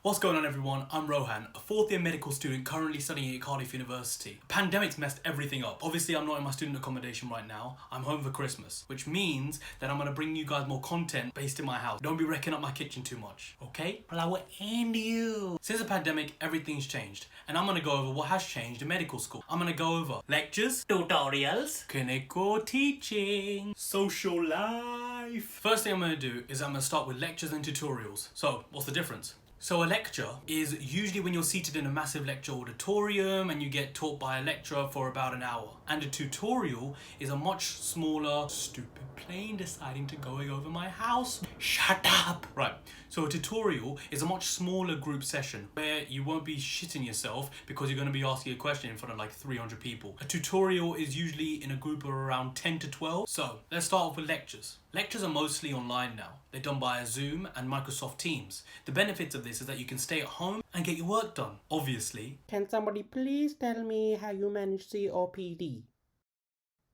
What's going on, everyone? I'm Rohan, a fourth year medical student currently studying at Cardiff University. Pandemic's messed everything up. Obviously, I'm not in my student accommodation right now. I'm home for Christmas, which means that I'm gonna bring you guys more content based in my house. Don't be wrecking up my kitchen too much, okay? Flower and you. Since the pandemic, everything's changed, and I'm gonna go over what has changed in medical school. I'm gonna go over lectures, tutorials, clinical teaching, social life. First thing I'm gonna do is I'm gonna start with lectures and tutorials. So, what's the difference? So a lecture is usually when you're seated in a massive lecture auditorium and you get taught by a lecturer for about an hour. And a tutorial is a much smaller, stupid plane deciding to go over my house. Shut up! Right, so a tutorial is a much smaller group session where you won't be shitting yourself because you're going to be asking a question in front of like 300 people. A tutorial is usually in a group of around 10 to 12. So let's start off with lectures. Lectures are mostly online now. They're done via Zoom and Microsoft Teams. The benefits of this is that you can stay at home and get your work done, obviously. Can somebody please tell me how you manage COPD?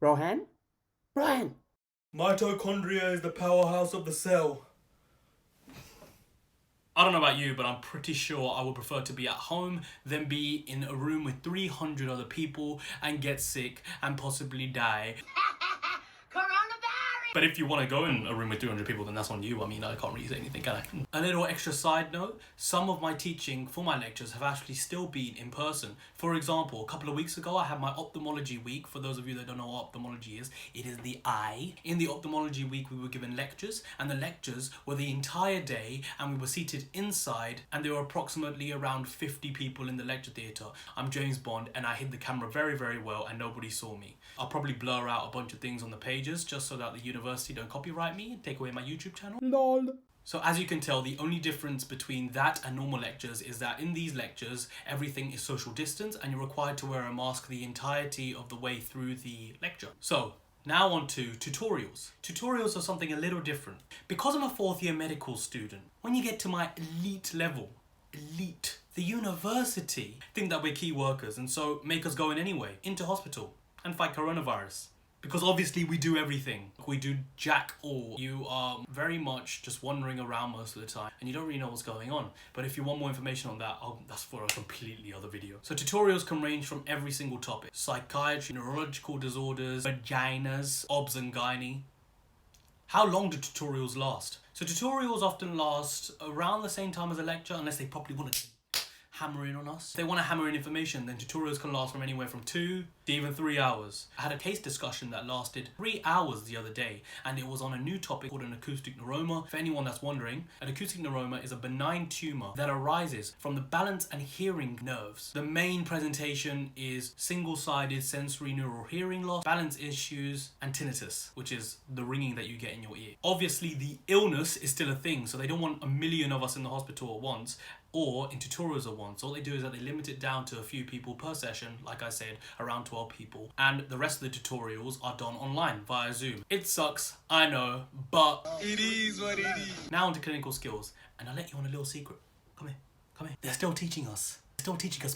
Rohan? Rohan! Mitochondria is the powerhouse of the cell. I don't know about you, but I'm pretty sure I would prefer to be at home than be in a room with 300 other people and get sick and possibly die. But if you want to go in a room with 300 people, then that's on you. I mean, I can't really say anything, can I? A little extra side note, some of my teaching for my lectures have actually still been in person. For example, a couple of weeks ago, I had my ophthalmology week. For those of you that don't know what ophthalmology is, it is the eye. In the ophthalmology week, we were given lectures, and the lectures were the entire day, and we were seated inside, and there were approximately around 50 people in the lecture theatre. I'm James Bond, and I hid the camera very, very well, and nobody saw me. I'll probably blur out a bunch of things on the pages just so that the university don't copyright me and take away my YouTube channel. LOL. So as you can tell, the only difference between that and normal lectures is that in these lectures, everything is social distance and you're required to wear a mask the entirety of the way through the lecture. So now on to tutorials. Tutorials are something a little different. Because I'm a fourth year medical student, when you get to my elite level, the university think that we're key workers and so make us go in anyway, into hospital and fight coronavirus. Because obviously we do everything. We do jack all. You are very much just wandering around most of the time and you don't really know what's going on. But if you want more information on that, that's for a completely other video. So tutorials can range from every single topic. Psychiatry, neurological disorders, vaginas, obs and gynae. How long do tutorials last? So tutorials often last around the same time as a lecture unless they probably want to hammer in on us. If they want to hammer in information, then tutorials can last from anywhere from 2 to even 3 hours. I had a case discussion that lasted 3 hours the other day, and it was on a new topic called an acoustic neuroma. For anyone that's wondering, an acoustic neuroma is a benign tumor that arises from the balance and hearing nerves. The main presentation is single-sided sensory neural hearing loss, balance issues, and tinnitus, which is the ringing that you get in your ear. Obviously, the illness is still a thing, so they don't want a million of us in the hospital at once, or in tutorials at once. All they do is that they limit it down to a few people per session, like I said, around 12 people, and the rest of the tutorials are done online via Zoom. It sucks, I know, but it is what it is. Now onto clinical skills, and I'll let you on a little secret. Come here. They're still teaching us.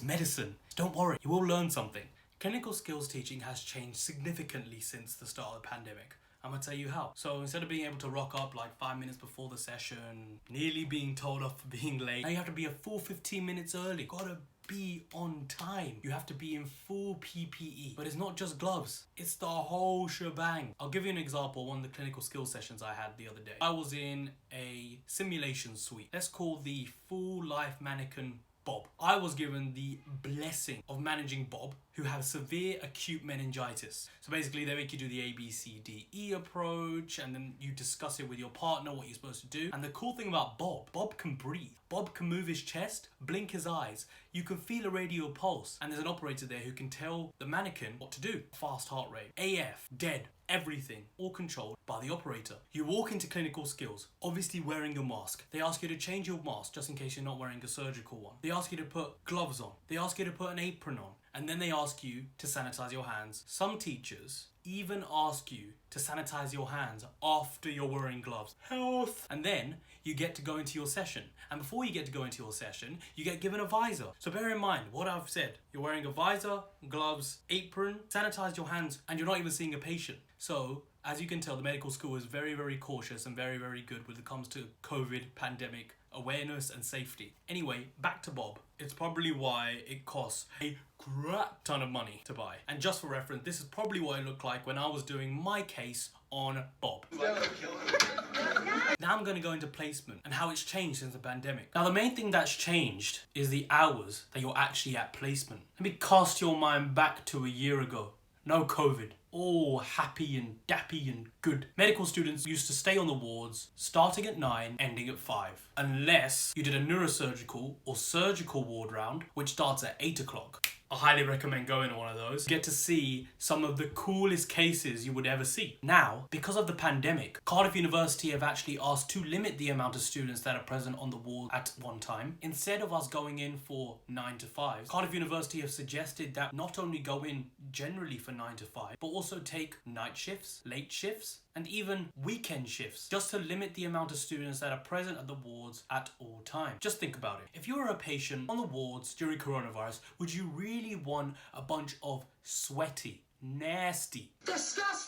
Medicine. Don't worry, you will learn something. Clinical skills teaching has changed significantly since the start of the pandemic. I'm gonna tell you how. So instead of being able to rock up like 5 minutes before the session, nearly being told off for being late, now you have to be a full 15 minutes early. Gotta be on time. You have to be in full PPE. But it's not just gloves, it's the whole shebang. I'll give you an example. One of the clinical skills sessions I had the other day. I was in a simulation suite. Let's call the full life mannequin Bob. I was given the blessing of managing Bob, who has severe acute meningitis. So basically they make you do the ABCDE approach and then you discuss it with your partner, what you're supposed to do. And the cool thing about Bob can breathe. Bob can move his chest, blink his eyes. You can feel a radial pulse. And there's an operator there who can tell the mannequin what to do. Fast heart rate, AF, dead, everything, all controlled by the operator. You walk into clinical skills, obviously wearing your mask. They ask you to change your mask just in case you're not wearing a surgical one. They ask you to put gloves on. They ask you to put an apron on. And then they ask you to sanitize your hands. Some teachers even ask you to sanitize your hands after you're wearing gloves. Health! And then you get to go into your session. And before you get to go into your session, you get given a visor. So bear in mind what I've said. You're wearing a visor, gloves, apron, sanitize your hands, and you're not even seeing a patient. So As you can tell, the medical school is very, very cautious and very, very good when it comes to COVID pandemic awareness and safety. Anyway, back to Bob. It's probably why it costs a crap ton of money to buy. And just for reference, this is probably what it looked like when I was doing my case on Bob. Now I'm going to go into placement and how it's changed since the pandemic. Now the main thing that's changed is the hours that you're actually at placement. Let me cast your mind back to a year ago. No COVID. All happy and dappy and good. Medical students used to stay on the wards starting at 9, ending at 5. Unless you did a neurosurgical or surgical ward round, which starts at 8 o'clock. I highly recommend going to one of those. Get to see some of the coolest cases you would ever see. Now, because of the pandemic, Cardiff University have actually asked to limit the amount of students that are present on the ward at one time. Instead of us going in for 9 to 5, Cardiff University have suggested that not only go in generally for 9 to 5, but also take night shifts, late shifts, and even weekend shifts, just to limit the amount of students that are present at the wards at all times. Just think about it. If you were a patient on the wards during coronavirus, would you really want a bunch of sweaty, nasty, disgusting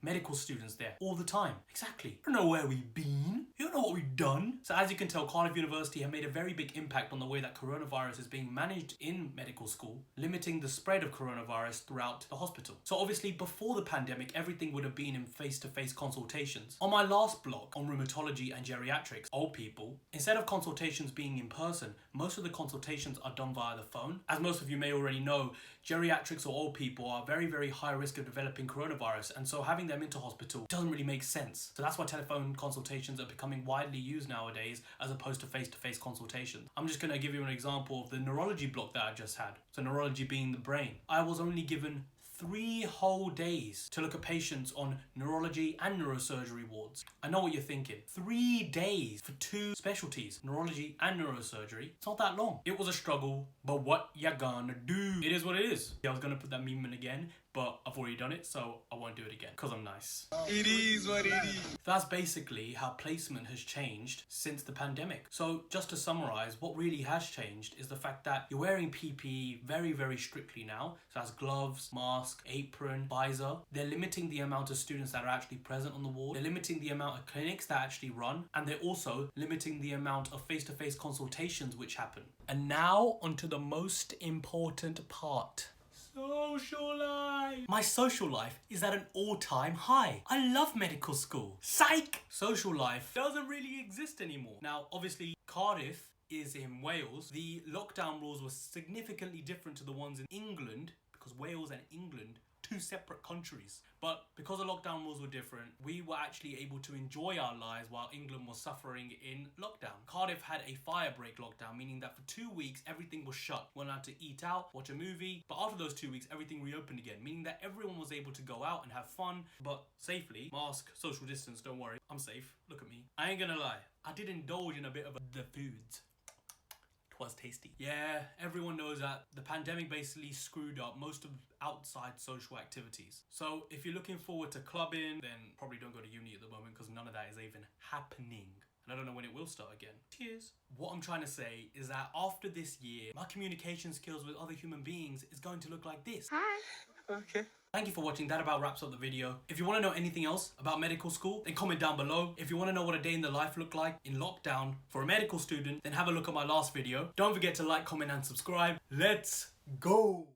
medical students there all the time? Exactly. You don't know where we've been. You don't know what we've done. So as you can tell, Cardiff University have made a very big impact on the way that coronavirus is being managed in medical school, limiting the spread of coronavirus throughout the hospital. So obviously before the pandemic, everything would have been in face-to-face consultations. On my last blog on rheumatology and geriatrics, old people, instead of consultations being in person, most of the consultations are done via the phone. As most of you may already know, geriatrics or old people are very, very high risk of developing coronavirus, and so having them into hospital doesn't really make sense. So that's why telephone consultations are becoming widely used nowadays as opposed to face-to-face consultations. I'm just going to give you an example of the neurology block that I just had. So neurology being the brain. I was only given 3 whole days to look at patients on neurology and neurosurgery wards. I know what you're thinking. 3 days for 2 specialties, neurology and neurosurgery. It's not that long. It was a struggle, but what you gonna do? It is what it is. Yeah, I was gonna put that meme in again, but I've already done it, so I won't do it again, because I'm nice. It is what it is. That's basically how placement has changed since the pandemic. So just to summarize, what really has changed is the fact that you're wearing PPE very, very strictly now. So that's gloves, mask, apron, visor. They're limiting the amount of students that are actually present on the ward. They're limiting the amount of clinics that actually run. And they're also limiting the amount of face-to-face consultations which happen. And now onto the most important part. Social life. My social life is at an all-time high. I love medical school. Psych! Social life doesn't really exist anymore. Now, obviously, Cardiff is in Wales. The lockdown rules were significantly different to the ones in England, because Wales and England, 2 separate countries. But because the lockdown rules were different, we were actually able to enjoy our lives while England was suffering in lockdown. Cardiff had a fire break lockdown, meaning that for 2 weeks, everything was shut. We weren't allowed to eat out, watch a movie. But after those 2 weeks, everything reopened again, meaning that everyone was able to go out and have fun, but safely. Mask, social distance, don't worry. I'm safe. Look at me. I ain't gonna lie. I did indulge in a bit of the foods. Was tasty. Yeah, everyone knows that the pandemic basically screwed up most of outside social activities. So if you're looking forward to clubbing, then probably don't go to uni at the moment, because none of that is even happening. And I don't know when it will start again. Cheers. What I'm trying to say is that after this year, my communication skills with other human beings is going to look like this. Hi. Okay. Thank you for watching. That about wraps up the video. If you want to know anything else about medical school, then comment down below. If you want to know what a day in the life looked like in lockdown for a medical student, then have a look at my last video. Don't forget to like, comment and subscribe. Let's go.